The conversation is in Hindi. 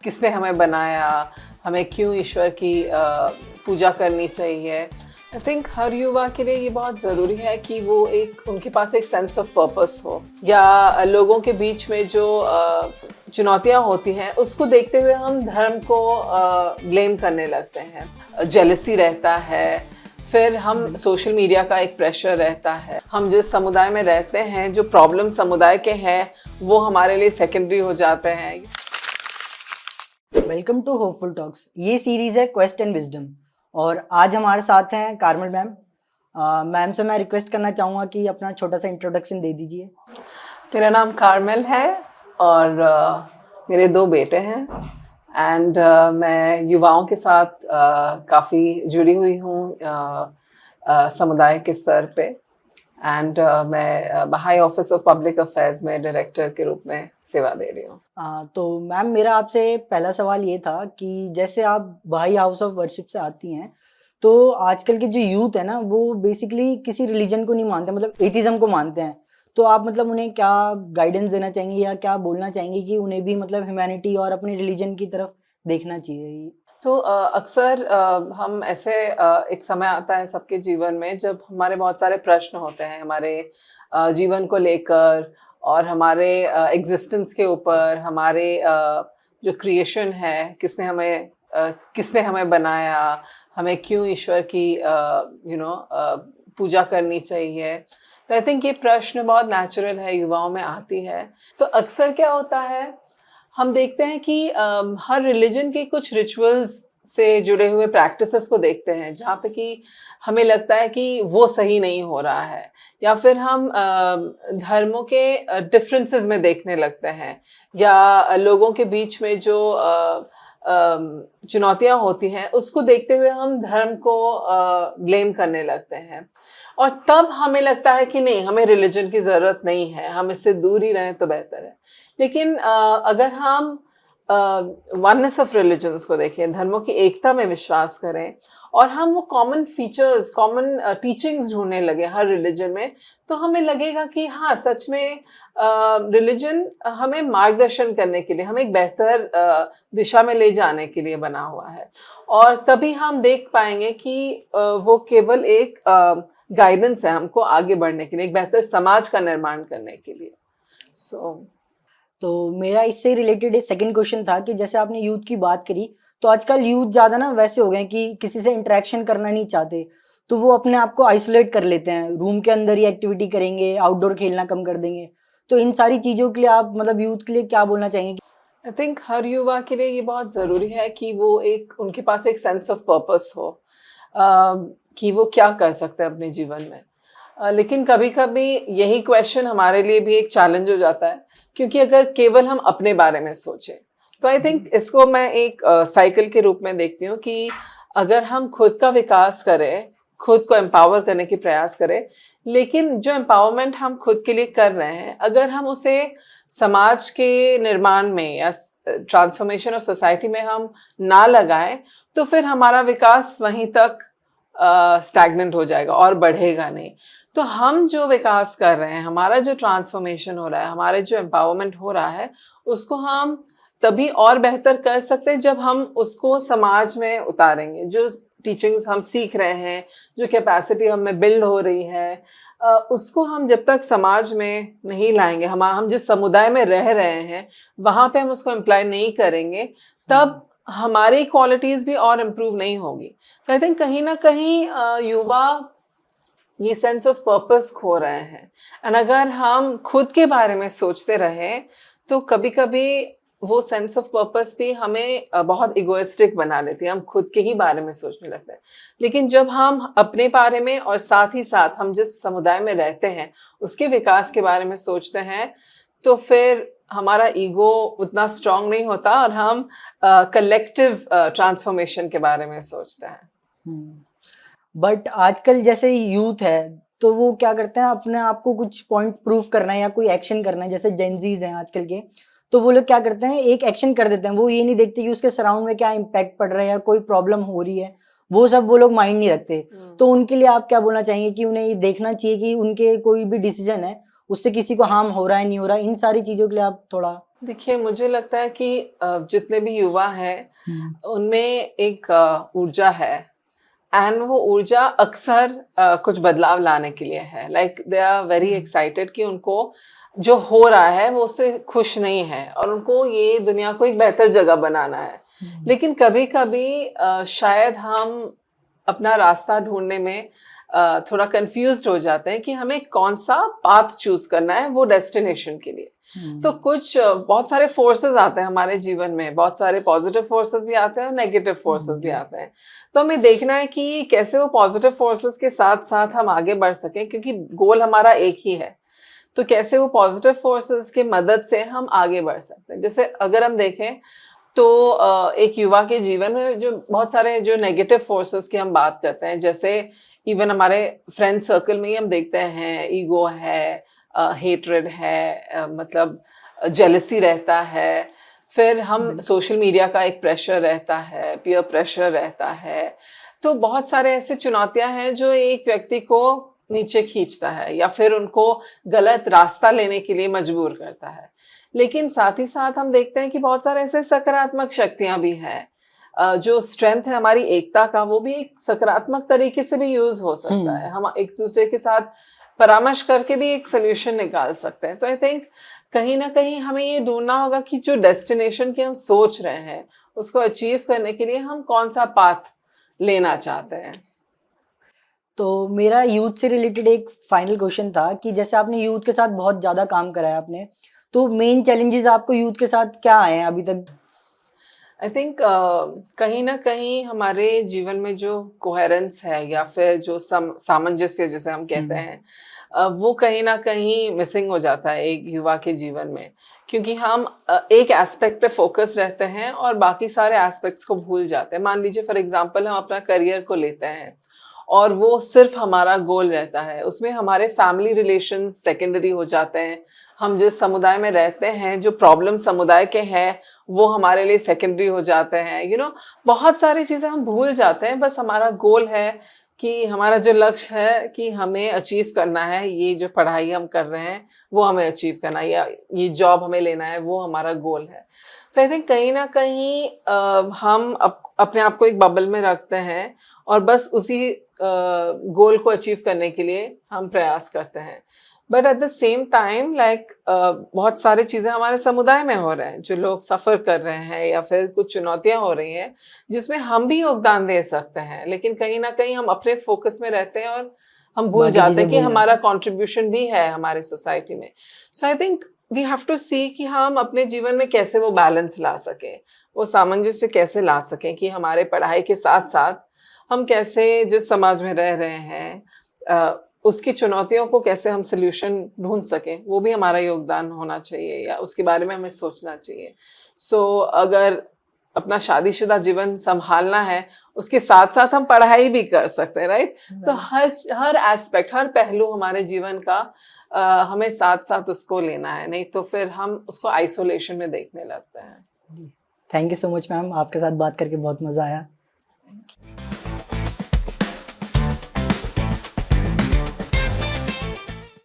किसने हमें बनाया, हमें क्यों ईश्वर की पूजा करनी चाहिए। आई थिंक हर युवा के लिए ये बहुत ज़रूरी है कि वो उनके पास एक सेंस ऑफ पर्पस हो, या लोगों के बीच में जो चुनौतियाँ होती हैं उसको देखते हुए हम धर्म को ब्लेम करने लगते हैं। जेलसी रहता है, फिर हम सोशल मीडिया का एक प्रेशर रहता है, हम जिस समुदाय में रहते हैं जो प्रॉब्लम समुदाय के हैं वो हमारे लिए सेकेंडरी हो जाते हैं। Welcome to hopeful talks. ये सीरीज है क्वेस्ट एंड विजडम और आज हमारे साथ हैं कारमल मैम। मैम से मैं रिक्वेस्ट करना चाहूँगा कि अपना छोटा सा इंट्रोडक्शन दे दीजिए। मेरा नाम कारमल है और मेरे 2 बेटे हैं एंड मैं युवाओं के साथ काफ़ी जुड़ी हुई हूँ समुदाय के स्तर पे एंड मैं बहाई ऑफिस ऑफ पब्लिक अफेयर्स में डायरेक्टर के रूप में सेवा दे रही हूँ। तो मैम मेरा आपसे पहला सवाल ये था कि जैसे आप बहाई हाउस ऑफ वर्शिप से आती हैं, तो आजकल के जो यूथ है ना वो बेसिकली किसी रिलीजन को नहीं मानते, मतलब एथिज्म को मानते हैं। तो आप मतलब उन्हें क्या गाइडेंस देना चाहेंगे या क्या बोलना चाहेंगे कि उन्हें भी मतलब ह्यूमैनिटी और अपने रिलीजन की तरफ देखना चाहिए? तो अक्सर हम ऐसे एक समय आता है सबके जीवन में जब हमारे बहुत सारे प्रश्न होते हैं हमारे जीवन को लेकर और हमारे एग्जिस्टेंस के ऊपर, हमारे जो क्रिएशन है, किसने हमें बनाया, हमें क्यों ईश्वर की पूजा करनी चाहिए। तो आई थिंक ये प्रश्न बहुत नेचुरल है, युवाओं में आती है। तो अक्सर क्या होता है, हम देखते हैं कि हर रिलीजन के कुछ रिचुअल्स से जुड़े हुए प्रैक्टिसेस को देखते हैं जहाँ पे कि हमें लगता है कि वो सही नहीं हो रहा है, या फिर हम धर्मों के डिफरेंसेस में देखने लगते हैं, या लोगों के बीच में जो चुनौतियाँ होती हैं उसको देखते हुए हम धर्म को ब्लेम करने लगते हैं। और तब हमें लगता है कि नहीं, हमें रिलीजन की ज़रूरत नहीं है, हम इससे दूर ही रहें तो बेहतर है। लेकिन अगर हम वननेस ऑफ रिलीजन्स को देखें, धर्मों की एकता में विश्वास करें और हम वो कॉमन फीचर्स, कॉमन टीचिंग्स ढूंढने लगे हर रिलीजन में, तो हमें लगेगा कि हाँ, सच में रिलीजन हमें मार्गदर्शन करने के लिए, हमें एक बेहतर दिशा में ले जाने के लिए बना हुआ है। और तभी हम देख पाएंगे कि वो केवल एक गाइडेंस है हमको आगे बढ़ने के लिए, एक बेहतर समाज का निर्माण करने के लिए। तो मेरा इससे रिलेटेड एक सेकंड क्वेश्चन था कि जैसे आपने यूथ की बात करी, तो आजकल यूथ ज़्यादा ना वैसे हो गए कि किसी से इंटरेक्शन करना नहीं चाहते, तो वो अपने आप को आइसोलेट कर लेते हैं, रूम के अंदर ही एक्टिविटी करेंगे, आउटडोर खेलना कम कर देंगे। तो इन सारी चीज़ों के लिए आप मतलब यूथ के लिए क्या बोलना चाहेंगे? आई थिंक हर युवा के लिए ये बहुत ज़रूरी है कि वो उनके पास एक सेंस ऑफ पर्पस हो, कि वो क्या कर सकते हैं अपने जीवन में। लेकिन कभी कभी यही क्वेश्चन हमारे लिए भी एक चैलेंज हो जाता है, क्योंकि अगर केवल हम अपने बारे में सोचें तो आई थिंक इसको मैं एक साइकिल के रूप में देखती हूँ कि अगर हम खुद का विकास करें, खुद को एम्पावर करने की प्रयास करें, लेकिन जो एम्पावरमेंट हम खुद के लिए कर रहे हैं अगर हम उसे समाज के निर्माण में या ट्रांसफॉर्मेशन ऑफ सोसाइटी में हम ना लगाएं, तो फिर हमारा विकास वहीं तक स्टैग्नेंट हो जाएगा और बढ़ेगा नहीं। तो हम जो विकास कर रहे हैं, हमारा जो ट्रांसफॉर्मेशन हो रहा है, हमारे जो एम्पावरमेंट हो रहा है, उसको हम तभी और बेहतर कर सकते हैं जब हम उसको समाज में उतारेंगे। जो टीचिंग्स हम सीख रहे हैं, जो कैपेसिटी हम में बिल्ड हो रही है, उसको हम जब तक समाज में नहीं लाएंगे, हम जिस समुदाय में रह रहे हैं वहाँ पे हम उसको इम्प्लाई नहीं करेंगे, तब हमारी क्वालिटीज़ भी और इम्प्रूव नहीं होगी। तो आई थिंक कहीं ना कहीं युवा ये सेंस ऑफ पर्पस खो रहे हैं। एंड अगर हम खुद के बारे में सोचते रहें तो कभी कभी वो सेंस ऑफ पर्पस भी हमें बहुत इगोइस्टिक बना लेती है, हम खुद के ही बारे में सोचने लगते हैं। लेकिन जब हम अपने बारे में और साथ ही साथ हम जिस समुदाय में रहते हैं उसके विकास के बारे में सोचते हैं, तो फिर हमारा ईगो उतना स्ट्रांग नहीं होता और हम कलेक्टिव ट्रांसफॉर्मेशन के बारे में सोचते हैं। बट आजकल जैसे यूथ है तो वो क्या करते हैं, अपने आप को कुछ पॉइंट प्रूफ करना है या कोई एक्शन करना है, जैसे जेनजीज हैं आजकल के, तो वो लोग क्या करते हैं, एक एक्शन कर देते हैं, वो ये नहीं देखते कि उसके सराउंड में क्या इम्पैक्ट पड़ रहा है या कोई प्रॉब्लम हो रही है, वो सब वो लोग माइंड नहीं रखते। तो उनके लिए आप क्या बोलना चाहेंगे कि उन्हें ये देखना चाहिए कि उनके कोई भी डिसीजन है उससे किसी को हार्म हो रहा है नहीं हो रहा है, इन सारी चीज़ों के लिए आप थोड़ा देखिए, मुझे लगता है कि जितने भी युवा हैं उनमें एक ऊर्जा है, एंड वो ऊर्जा अक्सर कुछ बदलाव लाने के लिए है। Like they are very excited कि उनको जो हो रहा है वो उससे खुश नहीं है और उनको ये दुनिया को एक बेहतर जगह बनाना है। लेकिन कभी कभी शायद हम अपना रास्ता ढूंढने में थोड़ा कंफ्यूज्ड हो जाते हैं कि हमें कौन सा पाथ चूज करना है वो डेस्टिनेशन के लिए। तो कुछ बहुत सारे फोर्सेस आते हैं हमारे जीवन में, बहुत सारे पॉजिटिव फोर्सेस भी आते हैं और नेगेटिव फोर्सेस भी आते हैं। तो हमें देखना है कि कैसे वो पॉजिटिव फोर्सेस के साथ साथ हम आगे बढ़ सकें, क्योंकि गोल हमारा एक ही है। तो कैसे वो पॉजिटिव फोर्सेस की मदद से हम आगे बढ़ सकते हैं। जैसे अगर हम देखें तो एक युवा के जीवन में जो बहुत सारे जो नेगेटिव फोर्सेस की हम बात करते हैं, जैसे इवन हमारे फ्रेंड सर्कल में ही हम देखते हैं, ईगो है, हेट्रेड है, मतलब जेलसी रहता है, फिर हम सोशल मीडिया का एक प्रेशर रहता है, पीयर प्रेशर रहता है। तो बहुत सारे ऐसे चुनौतियां हैं जो एक व्यक्ति को नीचे खींचता है या फिर उनको गलत रास्ता लेने के लिए मजबूर करता है। लेकिन साथ ही साथ हम देखते हैं कि बहुत सारे ऐसे सकारात्मक शक्तियां भी हैं। जो स्ट्रेंथ है हमारी एकता का, वो भी एक सकारात्मक तरीके से भी यूज हो सकता है। हम एक दूसरे के साथ परामर्श करके भी एक सोल्यूशन निकाल सकते हैं। तो आई थिंक कहीं ना कहीं हमें ये ढूंढना होगा कि जो डेस्टिनेशन की हम सोच रहे हैं उसको अचीव करने के लिए हम कौन सा पाथ लेना चाहते हैं। तो मेरा यूथ से रिलेटेड एक फाइनल क्वेश्चन था कि जैसे आपने यूथ के साथ बहुत ज़्यादा काम करा है आपने, तो मेन चैलेंजेस आपको यूथ के साथ क्या आए हैं अभी तक? आई थिंक कहीं ना कहीं हमारे जीवन में जो कोहेरेंस है या फिर जो सामंजस्य जिसे हम कहते हैं, वो कहीं ना कहीं मिसिंग हो जाता है एक युवा के जीवन में, क्योंकि हम एक एस्पेक्ट पे फोकस रहते हैं और बाकी सारे एस्पेक्ट्स को भूल जाते हैं। मान लीजिए फॉर एग्जांपल हम अपना करियर को लेते हैं और वो सिर्फ हमारा गोल रहता है, उसमें हमारे फैमिली रिलेशंस सेकेंडरी हो जाते हैं। हम जिस समुदाय में रहते हैं, जो प्रॉब्लम समुदाय के हैं, वो हमारे लिए सेकेंडरी हो जाते हैं। बहुत सारी चीज़ें हम भूल जाते हैं। बस हमारा गोल है कि हमारा जो लक्ष्य है कि हमें अचीव करना है, ये जो पढ़ाई हम कर रहे हैं वो हमें अचीव करना है, या ये जॉब हमें लेना है, वो हमारा गोल है। तो आई थिंक कहीं ना कहीं हम अपने आप को एक बबल में रखते हैं और बस उसी गोल को अचीव करने के लिए हम प्रयास करते हैं। But at the same time like बहुत सारी चीज़ें हमारे समुदाय में हो रहे हैं, जो लोग सफ़र कर रहे हैं या फिर कुछ चुनौतियां हो रही हैं जिसमें हम भी योगदान दे सकते हैं। लेकिन कहीं ना कहीं हम अपने फोकस में रहते हैं और हम भूल जाते हैं कि हमारा कंट्रीब्यूशन भी है हमारी सोसाइटी में। So I think we have to see कि हम अपने जीवन में कैसे वो बैलेंस ला सकें, वो सामंजस्य कैसे ला सकें कि हमारे पढ़ाई के साथ साथ हम कैसे जिस समाज में रह रहे हैं उसकी चुनौतियों को कैसे हम सोल्यूशन ढूंढ सकें, वो भी हमारा योगदान होना चाहिए या उसके बारे में हमें सोचना चाहिए। अगर अपना शादीशुदा जीवन संभालना है, उसके साथ साथ हम पढ़ाई भी कर सकते हैं, राइट? तो हर एस्पेक्ट, हर पहलू हमारे जीवन का हमें साथ साथ उसको लेना है, नहीं तो फिर हम उसको आइसोलेशन में देखने लगते हैं। Thank you so much ma'am, आपके साथ बात करके बहुत मज़ा आया।